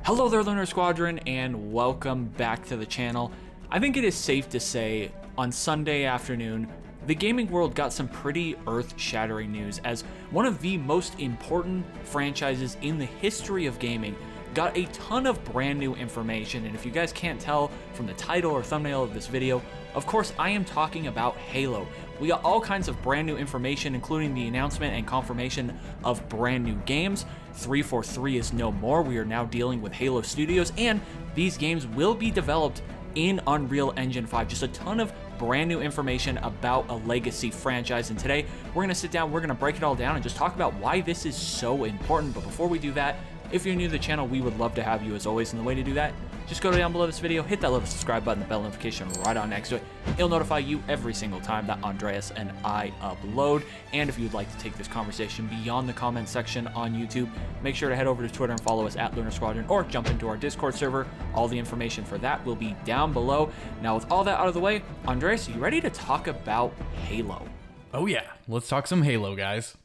Hello there, Lunar Squadron, and welcome back to the channel. I think it is safe to say, on Sunday afternoon, the gaming world got some pretty earth-shattering news as one of the most important franchises in the history of gaming got a ton of brand new information. And if you guys can't tell from the title or thumbnail of this video, of course I am talking about Halo. We got all kinds of brand new information, including the announcement and confirmation of brand new games. 343 is no more. We are now dealing with Halo Studios, and these games will be developed in Unreal Engine 5. Just a ton of brand new information about a legacy franchise, and today we're going to sit down, we're going to break it all down and just talk about why this is so important. But before we do that, if you're new to the channel, we would love to have you as always, and the way to do that, just go down below this video, hit that little subscribe button, the bell notification right on next to it. It'll notify you every single time that Andreas and I upload. And if you'd like to take this conversation beyond the comment section on YouTube, make sure to head over to Twitter and follow us at Lunar Squadron, or jump into our Discord server. All the information for that will be down below. Now, with all that out of the way, Andreas, are you ready to talk about Halo? Oh yeah, let's talk some Halo, guys.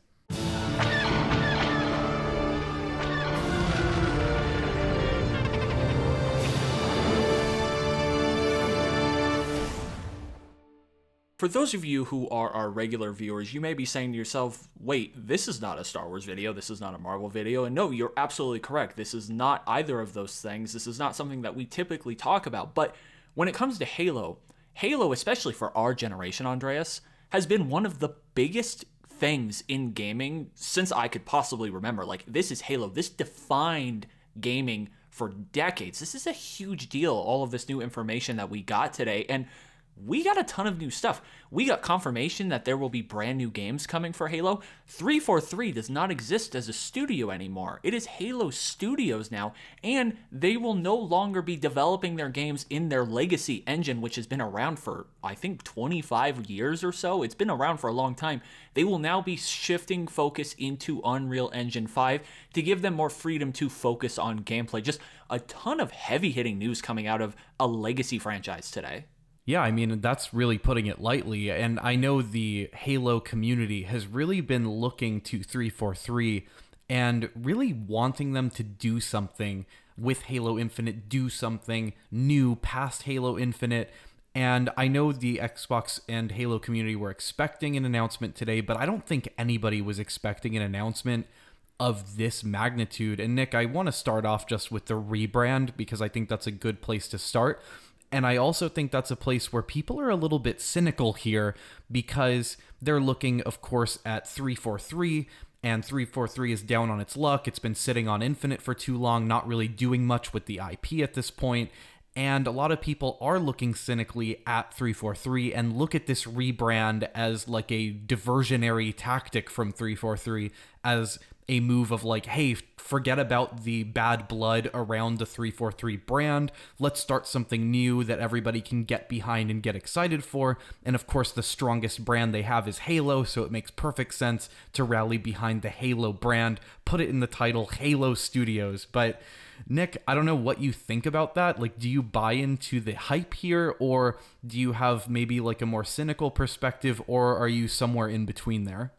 For those of you who are our regular viewers, you may be saying to yourself, wait, this is not a Star Wars video, this is not a Marvel video, and no, you're absolutely correct. This is not either of those things. This is not something that we typically talk about, but when it comes to Halo, especially for our generation, Andreas, has been one of the biggest things in gaming since I could possibly remember. Like, this is Halo. This defined gaming for decades. This is a huge deal, all of this new information that we got today, and we got a ton of new stuff. We got confirmation that there will be brand new games coming for Halo. 343 does not exist as a studio anymore. It is Halo Studios now, and they will no longer be developing their games in their legacy engine, which has been around for, I think, 25 years or so. It's been around for a long time. They will now be shifting focus into Unreal Engine 5 to give them more freedom to focus on gameplay. Just a ton of heavy-hitting news coming out of a legacy franchise today. Yeah, I mean, that's really putting it lightly, and I know the Halo community has really been looking to 343 and really wanting them to do something with Halo Infinite, do something new past Halo Infinite. And I know the Xbox and Halo community were expecting an announcement today, but I don't think anybody was expecting an announcement of this magnitude. And Nick, I want to start off just with the rebrand because I think that's a good place to start. And I also think that's a place where people are a little bit cynical here because they're looking, of course, at 343, and 343 is down on its luck. It's been sitting on Infinite for too long, not really doing much with the IP at this point. And a lot of people are looking cynically at 343 and look at this rebrand as like a diversionary tactic from 343, as a move of like, hey, forget about the bad blood around the 343 brand. Let's start something new that everybody can get behind and get excited for. And of course, the strongest brand they have is Halo, so it makes perfect sense to rally behind the Halo brand, put it in the title, Halo Studios. But Nick, I don't know what you think about that. Like, do you buy into the hype here, or do you have maybe like a more cynical perspective, or are you somewhere in between there?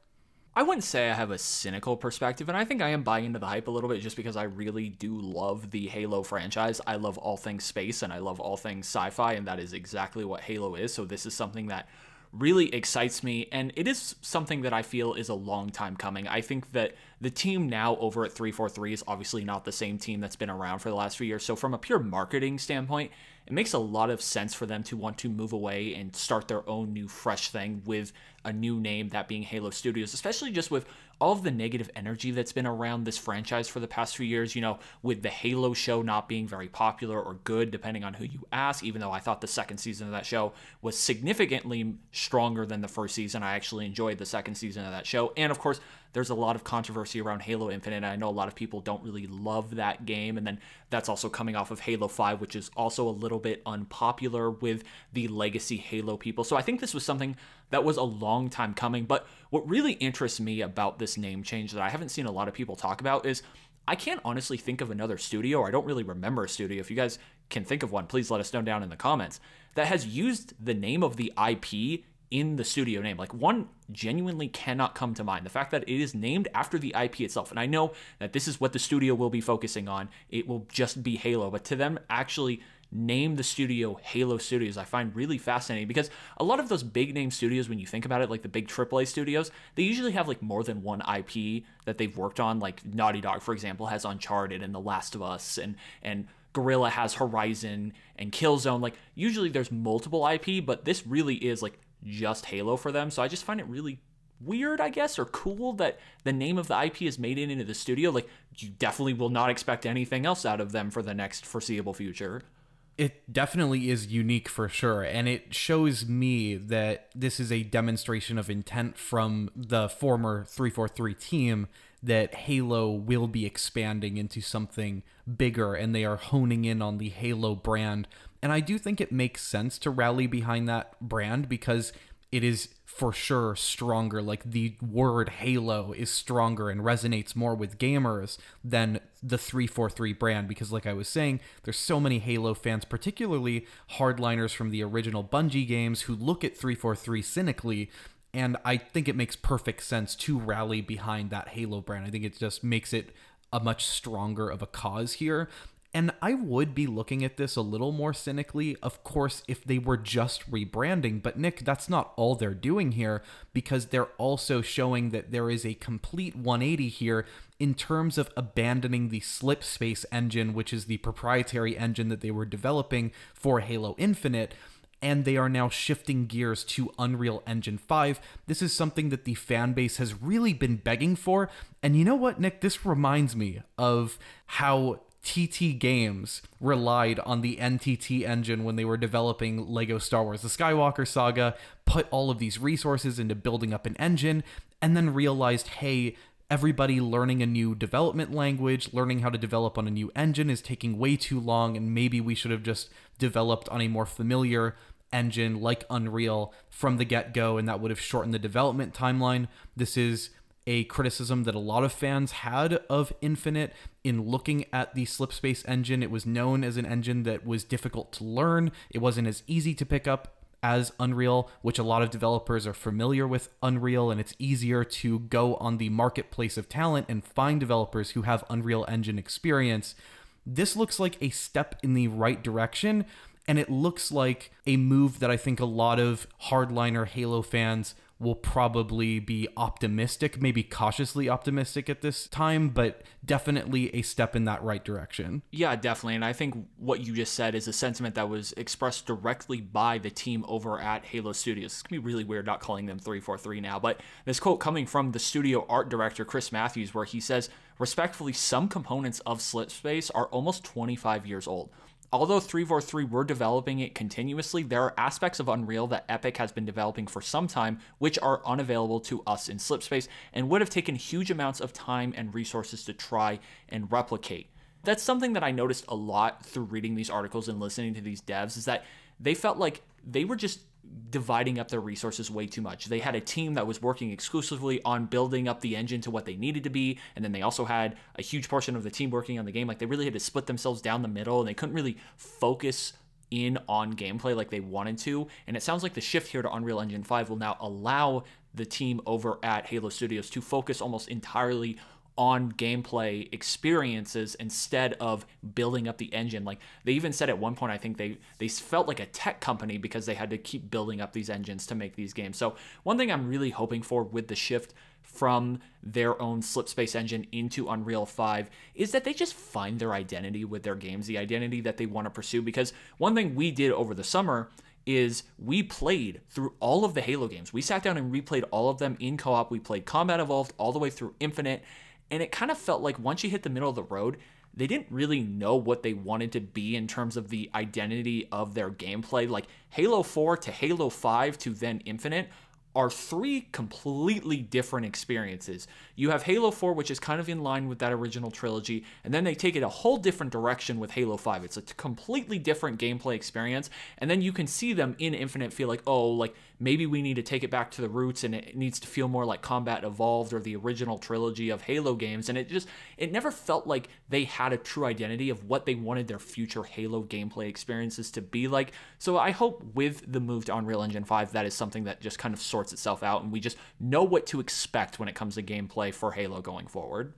I wouldn't say I have a cynical perspective, and I think I am buying into the hype a little bit just because I really do love the Halo franchise. I love all things space, and I love all things sci-fi, and that is exactly what Halo is. So this is something that really excites me, and it is something that I feel is a long time coming. I think that the team now over at 343 is obviously not the same team that's been around for the last few years, so from a pure marketing standpoint, it makes a lot of sense for them to want to move away and start their own new fresh thing with a new name, that being Halo Studios, especially just with all of the negative energy that's been around this franchise for the past few years, you know, with the Halo show not being very popular or good, depending on who you ask, even though I thought the second season of that show was significantly stronger than the first season. I actually enjoyed the second season of that show. And of course, there's a lot of controversy around Halo Infinite. I know a lot of people don't really love that game, and then that's also coming off of Halo 5, which is also a little bit unpopular with the legacy Halo people. So I think this was something that was a long time coming, but what really interests me about this name change that I haven't seen a lot of people talk about is I can't honestly think of another studio, or I don't really remember a studio. If you guys can think of one, please let us know down in the comments, that has used the name of the IP in the studio name. Like, one genuinely cannot come to mind. The fact that it is named after the IP itself. And I know that this is what the studio will be focusing on. It will just be Halo. But to them actually name the studio Halo Studios, I find really fascinating, because a lot of those big name studios, when you think about it, like the big AAA studios, they usually have like more than one IP that they've worked on. Like Naughty Dog, for example, has Uncharted and The Last of Us, and Guerrilla has Horizon and Killzone. Like, usually there's multiple IP, but this really is like just Halo for them. So I just find it really weird, I guess, or cool that the name of the IP is made into the studio. Like, you definitely will not expect anything else out of them for the next foreseeable future. It definitely is unique for sure, and it shows me that this is a demonstration of intent from the former 343 team that Halo will be expanding into something bigger, and they are honing in on the Halo brand. And I do think it makes sense to rally behind that brand, because it is for sure stronger. Like, the word Halo is stronger and resonates more with gamers than the 343 brand, because like I was saying, there's so many Halo fans, particularly hardliners from the original Bungie games, who look at 343 cynically, and I think it makes perfect sense to rally behind that Halo brand. I think it just makes it a much stronger of a cause here. And I would be looking at this a little more cynically, of course, if they were just rebranding. But Nick, that's not all they're doing here, because they're also showing that there is a complete 180 here in terms of abandoning the Slipspace engine, which is the proprietary engine that they were developing for Halo Infinite. And they are now shifting gears to Unreal Engine 5. This is something that the fan base has really been begging for. And you know what, Nick? This reminds me of how TT Games relied on the NTT engine when they were developing Lego Star Wars: The Skywalker Saga, put all of these resources into building up an engine, and then realized, hey, everybody learning a new development language, learning how to develop on a new engine is taking way too long, and maybe we should have just developed on a more familiar engine like Unreal from the get-go, and that would have shortened the development timeline. This is a criticism that a lot of fans had of Infinite in looking at the Slipspace engine. It was known as an engine that was difficult to learn. It wasn't as easy to pick up as Unreal, which a lot of developers are familiar with Unreal, and it's easier to go on the marketplace of talent and find developers who have Unreal Engine experience. This looks like a step in the right direction, and it looks like a move that I think a lot of hardliner Halo fans will probably be optimistic, maybe cautiously optimistic at this time, but definitely a step in that right direction. Yeah, definitely. And I think what you just said is a sentiment that was expressed directly by the team over at Halo Studios. It's going to be really weird not calling them 343 now, but this quote coming from the studio art director, Chris Matthews, where he says, "Respectfully, some components of Slipspace are almost 25 years old. Although 343 were developing it continuously, there are aspects of Unreal that Epic has been developing for some time which are unavailable to us in Slipspace and would have taken huge amounts of time and resources to try and replicate." That's something that I noticed a lot through reading these articles and listening to these devs, is that they felt like they were just dividing up their resources way too much. They had a team that was working exclusively on building up the engine to what they needed to be, and then they also had a huge portion of the team working on the game. Like, they really had to split themselves down the middle, and they couldn't really focus in on gameplay like they wanted to. And it sounds like the shift here to Unreal Engine 5 will now allow the team over at Halo Studios to focus almost entirely on gameplay experiences instead of building up the engine. Like, they even said at one point, I think they felt like a tech company because they had to keep building up these engines to make these games. So one thing I'm really hoping for with the shift from their own Slipspace engine into Unreal 5 is that they just find their identity with their games, the identity that they want to pursue. Because one thing we did over the summer is we played through all of the Halo games. We sat down and replayed all of them in co-op. We played Combat Evolved all the way through Infinite. And it kind of felt like once you hit the middle of the road, they didn't really know what they wanted to be in terms of the identity of their gameplay. Like, Halo 4 to Halo 5 to then Infinite are three completely different experiences. You have Halo 4, which is kind of in line with that original trilogy, and then they take it a whole different direction with Halo 5. It's a completely different gameplay experience, and then you can see them in Infinite feel like, oh, like maybe we need to take it back to the roots, and it needs to feel more like Combat Evolved or the original trilogy of Halo games, and it never felt like they had a true identity of what they wanted their future Halo gameplay experiences to be like. So I hope with the move to Unreal Engine 5, that is something that just kind of sorts itself out, and we just know what to expect when it comes to gameplay for Halo going forward.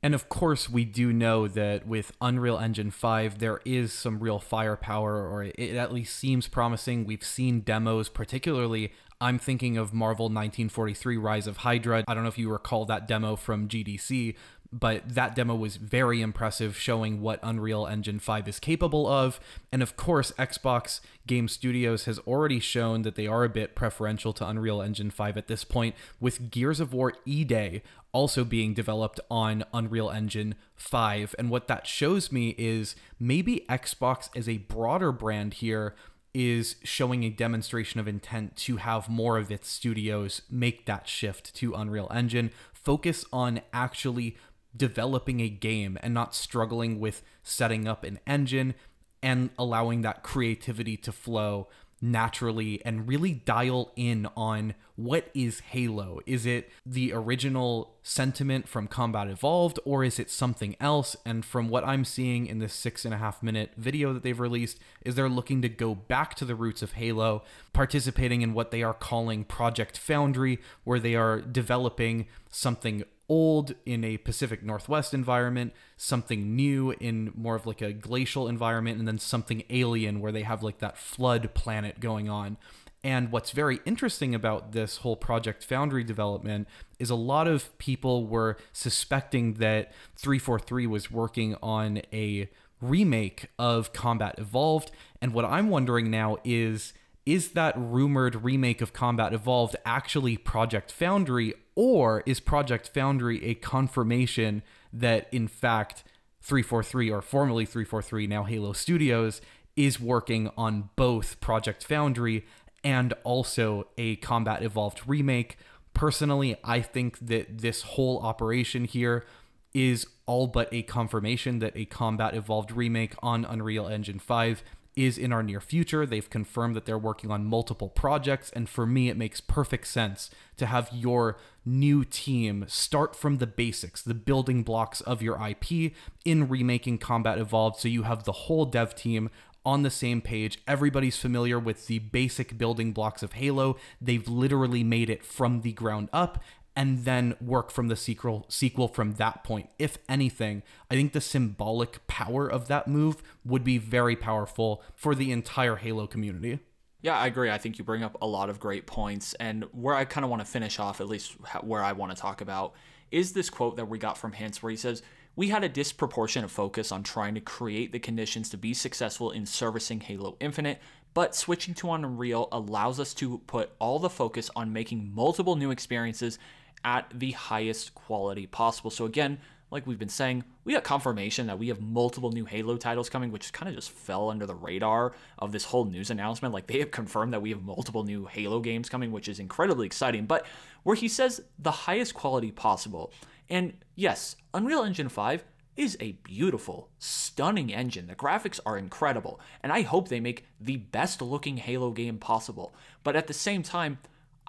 And of course, we do know that with Unreal Engine 5, there is some real firepower, or it at least seems promising. We've seen demos, particularly, I'm thinking of Marvel 1943 Rise of Hydra. I don't know if you recall that demo from GDC, but that demo was very impressive, showing what Unreal Engine 5 is capable of. And of course, Xbox Game Studios has already shown that they are a bit preferential to Unreal Engine 5 at this point, with Gears of War E-Day also being developed on Unreal Engine 5. And what that shows me is maybe Xbox as a broader brand here is showing a demonstration of intent to have more of its studios make that shift to Unreal Engine, focus on actually developing a game and not struggling with setting up an engine, and allowing that creativity to flow naturally and really dial in on what is Halo. Is it the original sentiment from Combat Evolved, or is it something else? And from what I'm seeing in this 6.5-minute video that they've released, is they're looking to go back to the roots of Halo, participating in what they are calling Project Foundry, where they are developing something old in a Pacific Northwest environment, something new in more of like a glacial environment, and then something alien where they have like that flood planet going on. And what's very interesting about this whole Project Foundry development is a lot of people were suspecting that 343 was working on a remake of Combat Evolved. And what I'm wondering now is that rumored remake of Combat Evolved actually Project Foundry, or is Project Foundry a confirmation that, in fact, 343, or formerly 343, now Halo Studios, is working on both Project Foundry and also a Combat Evolved remake? Personally, I think that this whole operation here is all but a confirmation that a Combat Evolved remake on Unreal Engine 5 is in our near future. They've confirmed that they're working on multiple projects, and for me, it makes perfect sense to have your new team start from the basics, the building blocks of your IP in remaking Combat Evolved, so you have the whole dev team on the same page. Everybody's familiar with the basic building blocks of Halo. They've literally made it from the ground up, and then work from the sequel from that point. If anything, I think the symbolic power of that move would be very powerful for the entire Halo community. Yeah, I agree. I think you bring up a lot of great points, and where I kind of want to finish off, at least where I want to talk about, is this quote that we got from Hints where he says, "We had a disproportionate focus on trying to create the conditions to be successful in servicing Halo Infinite, but switching to Unreal allows us to put all the focus on making multiple new experiences at the highest quality possible." So again, like we've been saying, we got confirmation that we have multiple new Halo titles coming, which kind of just fell under the radar of this whole news announcement. Like, they have confirmed that we have multiple new Halo games coming, which is incredibly exciting. But where he says the highest quality possible, and yes, Unreal Engine 5 is a beautiful, stunning engine. The graphics are incredible, and I hope they make the best looking Halo game possible. But at the same time,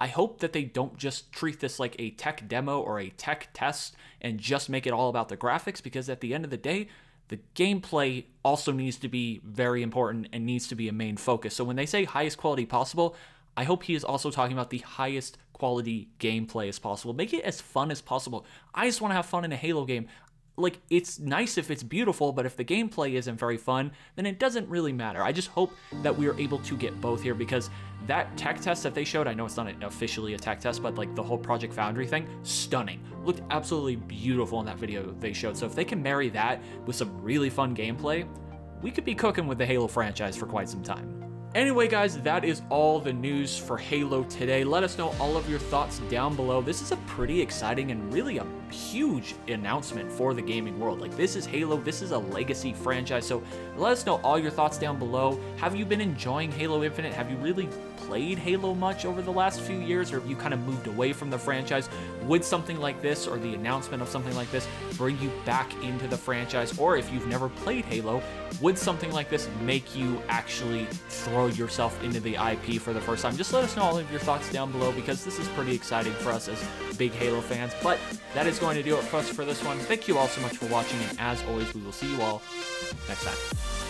I hope that they don't just treat this like a tech demo or a tech test and just make it all about the graphics, because at the end of the day, the gameplay also needs to be very important and needs to be a main focus. So when they say highest quality possible, I hope he is also talking about the highest quality gameplay as possible. Make it as fun as possible. I just want to have fun in a Halo game. Like, it's nice if it's beautiful, but if the gameplay isn't very fun, then it doesn't really matter. I just hope that we are able to get both here, because that tech test that they showed, I know it's not officially a tech test, but like the whole Project Foundry thing, stunning. Looked absolutely beautiful in that video they showed. So if they can marry that with some really fun gameplay, we could be cooking with the Halo franchise for quite some time. Anyway, guys, that is all the news for Halo today. Let us know all of your thoughts down below. This is a pretty exciting and really a huge announcement for the gaming world. Like, this is Halo, this is a legacy franchise, so let us know all your thoughts down below. Have you been enjoying Halo Infinite? Have you really played Halo much over the last few years, or have you kind of moved away from the franchise? Would something like this, or the announcement of something like this, bring you back into the franchise? Or if you've never played Halo, would something like this make you actually throw yourself into the IP for the first time? Just let us know all of your thoughts down below, because this is pretty exciting for us as big Halo fans. But that is going to do it for us for this one. Thank you all so much for watching, and as always, we will see you all next time.